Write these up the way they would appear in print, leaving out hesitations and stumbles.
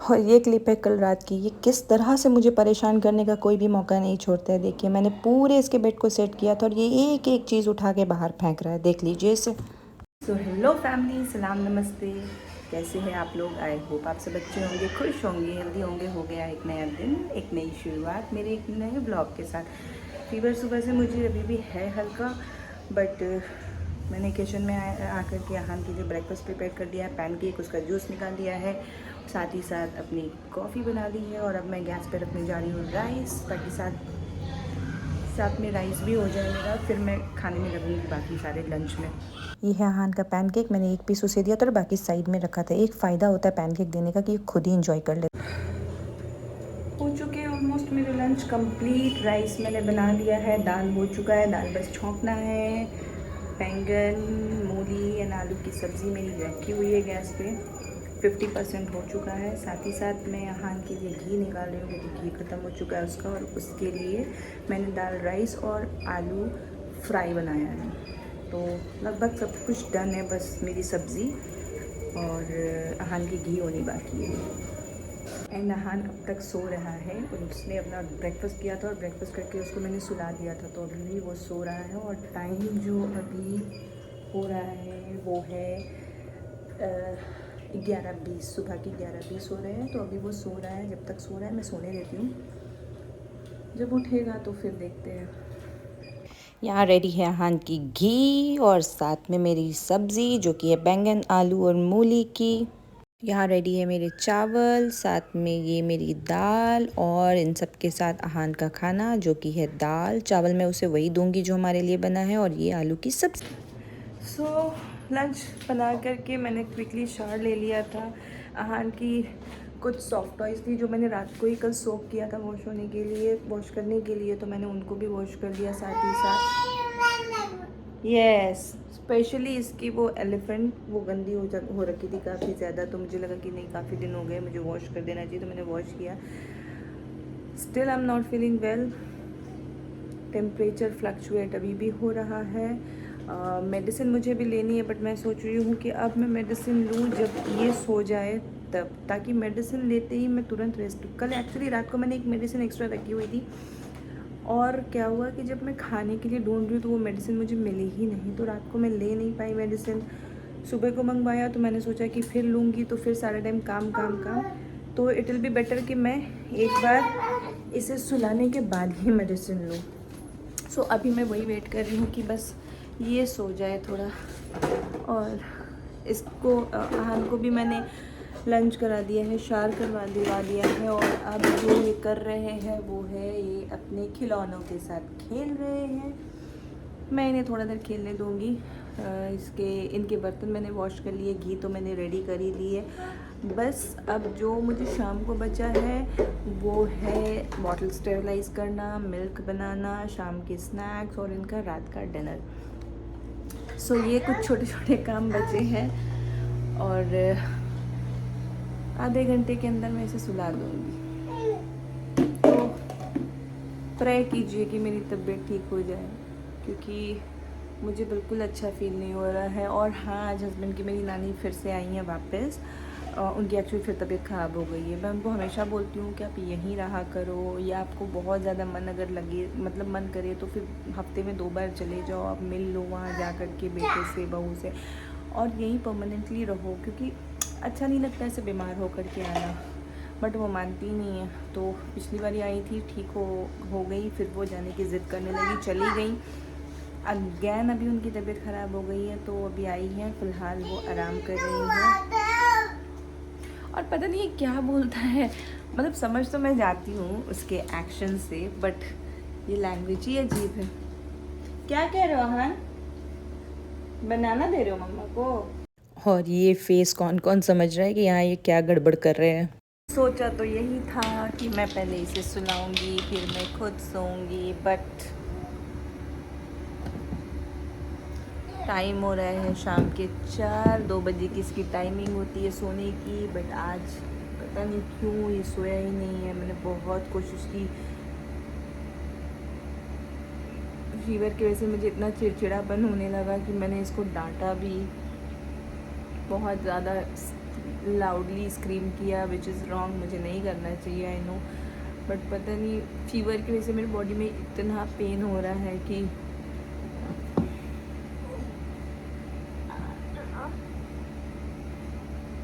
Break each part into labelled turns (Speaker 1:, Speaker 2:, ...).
Speaker 1: और ये क्लिप है कल रात की। ये किस तरह से मुझे परेशान करने का कोई भी मौका नहीं छोड़ता है। देखिए मैंने पूरे इसके बेड को सेट किया था और ये एक एक चीज़ उठा के बाहर फेंक रहा है, देख लीजिए इसे। सो हेलो फैमिली, सलाम नमस्ते। कैसे हैं आप लोग? आई होप आप सब अच्छे होंगे, खुश होंगे, हेल्दी होंगे। हो गया एक नया दिन, एक नई शुरुआत मेरे एक नए ब्लॉग के साथ। फीवर सुबह से मुझे अभी भी है हल्का, बट मैंने किचन में आकर के अहान के लिए ब्रेकफास्ट प्रिपेयर कर दिया है। पैनकेक, उसका जूस निकाल दिया है, साथ ही साथ अपनी कॉफ़ी बना ली है। और अब मैं गैस पर रखने जा रही हूँ राइस, ताकि साथ में राइस भी हो जाए मेरा। फिर मैं खाने में लगूंगी बाकी सारे लंच में। ये है अहान का पैनकेक। मैंने एक पीस उसे दिया था और बाकी साइड में रखा था। एक फ़ायदा होता है पैनकेक देने का कि खुद ही इंजॉय कर ले। हो चुके हैं ऑलमोस्ट मेरे लंच कंप्लीट। राइस मैंने बना लिया है, दाल हो चुका है, दाल बस छोंकना है। बैंगन, मूली एंड आलू की सब्ज़ी मेरी रखी हुई है गैस पे, 50% हो चुका है। साथ ही साथ मैं अहान के लिए घी निकाल रही हूँ क्योंकि घी ख़त्म हो चुका है उसका। और उसके लिए मैंने दाल, राइस और आलू फ्राई बनाया है। तो लगभग सब कुछ डन है, बस मेरी सब्ज़ी और अहान की घी होनी बाकी है। एंड नहान अब तक सो रहा है और उसने अपना ब्रेकफास्ट किया था और ब्रेकफास्ट करके उसको मैंने सुला दिया था। तो अभी भी वो सो रहा है और टाइम जो अभी हो रहा है वो है 11:20, सुबह की 11:20 हो रहे हैं। तो अभी वो सो रहा है, जब तक सो रहा है मैं सोने देती हूँ, जब उठेगा तो फिर देखते हैं। यहाँ रेडी है अहान की घी और साथ में मेरी सब्ज़ी जो कि है बैंगन, आलू और मूली की। यहाँ रेडी है मेरे चावल, साथ में ये मेरी दाल और इन सब के साथ अहान का खाना जो कि है दाल चावल। मैं उसे वही दूंगी जो हमारे लिए बना है, और ये आलू की सब्ज़ी। सो लंच बना करके मैंने क्विकली शावर ले लिया था। अहान की कुछ सॉफ्ट टॉयज़ थी जो मैंने रात को ही कल सोक किया था वॉश करने के लिए, तो मैंने उनको भी वॉश कर लिया साथ ही साथ। यस, स्पेशली इसकी वो एलिफेंट वो गंदी हो रखी थी काफ़ी ज़्यादा, तो मुझे लगा कि नहीं काफ़ी दिन हो गए, मुझे वॉश कर देना चाहिए, तो मैंने वॉश किया। Still I am not feeling well. Temperature fluctuate अभी भी हो रहा है। मेडिसिन मुझे भी लेनी है, बट मैं सोच रही हूँ कि अब मैं मेडिसिन लूँ जब ये सो जाए तब, ताकि मेडिसिन लेते ही मैं तुरंत रेस्ट। कल एक्चुअली रात को मैंने एक मेडिसिन एक्स्ट्रा रखी हुई थी, और क्या हुआ कि जब मैं खाने के लिए ढूंढ रही हूँ तो वो मेडिसिन मुझे मिली ही नहीं, तो रात को मैं ले नहीं पाई मेडिसिन। सुबह को मंगवाया तो मैंने सोचा कि फिर लूँगी, तो फिर सारा टाइम काम काम काम। तो इट विल बी बेटर कि मैं एक बार इसे सुलाने के बाद ही मेडिसिन लूँ। सो अभी मैं वही वेट कर रही हूँ कि बस ये सो जाए थोड़ा। और इसको अहान को भी मैंने लंच करा दिया है, शार दिवा दिया है, और अब जो ये कर रहे हैं वो है ये अपने खिलौनों के साथ खेल रहे हैं। मैं इन्हें थोड़ा देर खेलने दूँगी। इनके बर्तन मैंने वॉश कर लिए, घी तो मैंने रेडी कर ही ली है। बस अब जो मुझे शाम को बचा है वो है बॉटल स्टेरलाइज करना, मिल्क बनाना, शाम के स्नैक्स और इनका रात का डिनर। सो ये कुछ छोटे छोटे काम बचे हैं और आधे घंटे के अंदर मैं इसे सुला दूँगी। तो प्रे कीजिए कि मेरी तबीयत ठीक हो जाए, क्योंकि मुझे बिल्कुल अच्छा फील नहीं हो रहा है। और हाँ, आज हस्बैंड की मेरी नानी फिर से आई हैं वापस। उनकी एक्चुअली फिर तबीयत ख़राब हो गई है। मैं उनको हमेशा बोलती हूँ कि आप यहीं रहा करो, या आपको बहुत ज़्यादा मन अगर लगे, मतलब मन करे, तो फिर हफ्ते में 2 बार चले जाओ, आप मिल लो वहाँ जा कर के बेटे से, बहू से, और यहीं परमानेंटली रहो, क्योंकि अच्छा नहीं लगता ऐसे बीमार होकर के आना। बट वो मानती नहीं है। तो पिछली बार आई थी, ठीक हो गई, फिर वो जाने की ज़िद करने लगी, चली गई। अगैन अभी उनकी तबीयत ख़राब हो गई है, तो अभी आई हैं, फ़िलहाल वो आराम कर रही हैं। और पता नहीं क्या बोलता है, मतलब समझ तो मैं जाती हूँ उसके एक्शन से, बट ये लैंग्वेज ही अजीब है। क्या कह रहे हो अहान? बनाना दे रहे हो मम्मा को? और ये फेस कौन कौन समझ रहा है कि यहाँ ये क्या गड़बड़ कर रहे हैं। सोचा तो यही था कि मैं पहले इसे सुलाऊंगी, फिर मैं खुद सोऊंगी, बट टाइम हो रहा है शाम के 4, 2 बजे की इसकी टाइमिंग होती है सोने की। बट आज पता नहीं क्यों ये सोया ही नहीं है। मैंने बहुत कोशिश की, फीवर की वजह से मुझे इतना चिड़चिड़ापन होने लगा कि मैंने इसको डांटा भी बहुत ज़्यादा। लाउडली स्क्रीम किया, विच इज़ रॉन्ग, मुझे नहीं करना चाहिए, आई नो, बट पता नहीं फीवर की वजह से मेरी बॉडी में इतना पेन हो रहा है कि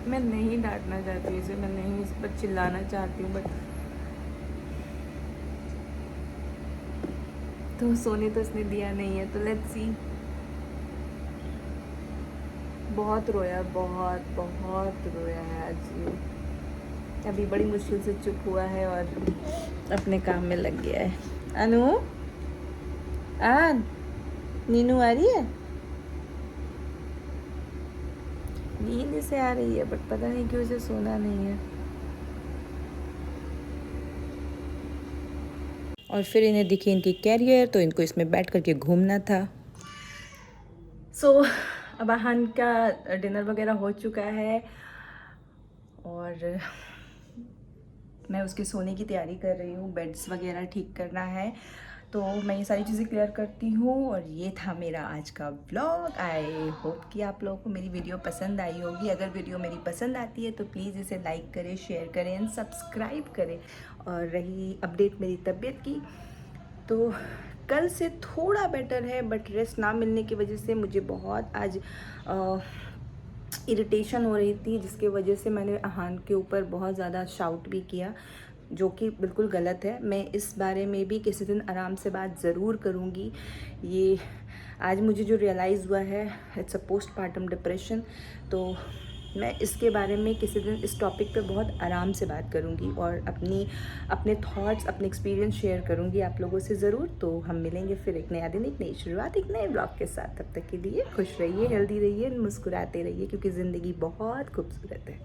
Speaker 1: मैं नहीं डांटना चाहती हूँ इसे, मैं नहीं इस पर चिल्लाना चाहती हूँ, बट तो सोने तो इसने दिया नहीं है, तो लेट्स सी। बहुत रोया, बहुत बहुत रोया है आज ये। अभी बड़ी मुश्किल से चुप हुआ है और अपने काम में लग गया है। अनु, नीनू आ रही है, नींद से आ रही है, बट पता नहीं क्यों उसे सोना नहीं है। और फिर इन्हें दिखी इनकी कैरियर, तो इनको इसमें बैठ करके घूमना था। सो अब अहान का डिनर वगैरह हो चुका है और मैं उसके सोने की तैयारी कर रही हूँ, बेड्स वगैरह ठीक करना है, तो मैं ये सारी चीज़ें क्लियर करती हूँ। और ये था मेरा आज का व्लॉग। आई होप कि आप लोगों को मेरी वीडियो पसंद आई होगी। अगर वीडियो मेरी पसंद आती है तो प्लीज़ इसे लाइक करें, शेयर करें एंड सब्सक्राइब करें। और रही अपडेट मेरी तबीयत की, तो कल से थोड़ा बेटर है, बट रेस्ट ना मिलने की वजह से मुझे बहुत आज इरिटेशन हो रही थी, जिसके वजह से मैंने अहान के ऊपर बहुत ज़्यादा शाउट भी किया, जो कि बिल्कुल गलत है। मैं इस बारे में भी किसी दिन आराम से बात ज़रूर करूँगी। ये आज मुझे जो रियलाइज़ हुआ है, इट्स अ पोस्टपार्टम डिप्रेशन, तो मैं इसके बारे में किसी दिन इस टॉपिक पे बहुत आराम से बात करूँगी और अपने थॉट्स, अपने एक्सपीरियंस शेयर करूँगी आप लोगों से ज़रूर। तो हम मिलेंगे फिर एक नया दिन, एक नई शुरुआत, एक नए ब्लॉग के साथ। तब तक के लिए खुश रहिए, हेल्दी रहिए, मुस्कुराते रहिए, क्योंकि ज़िंदगी बहुत खूबसूरत है।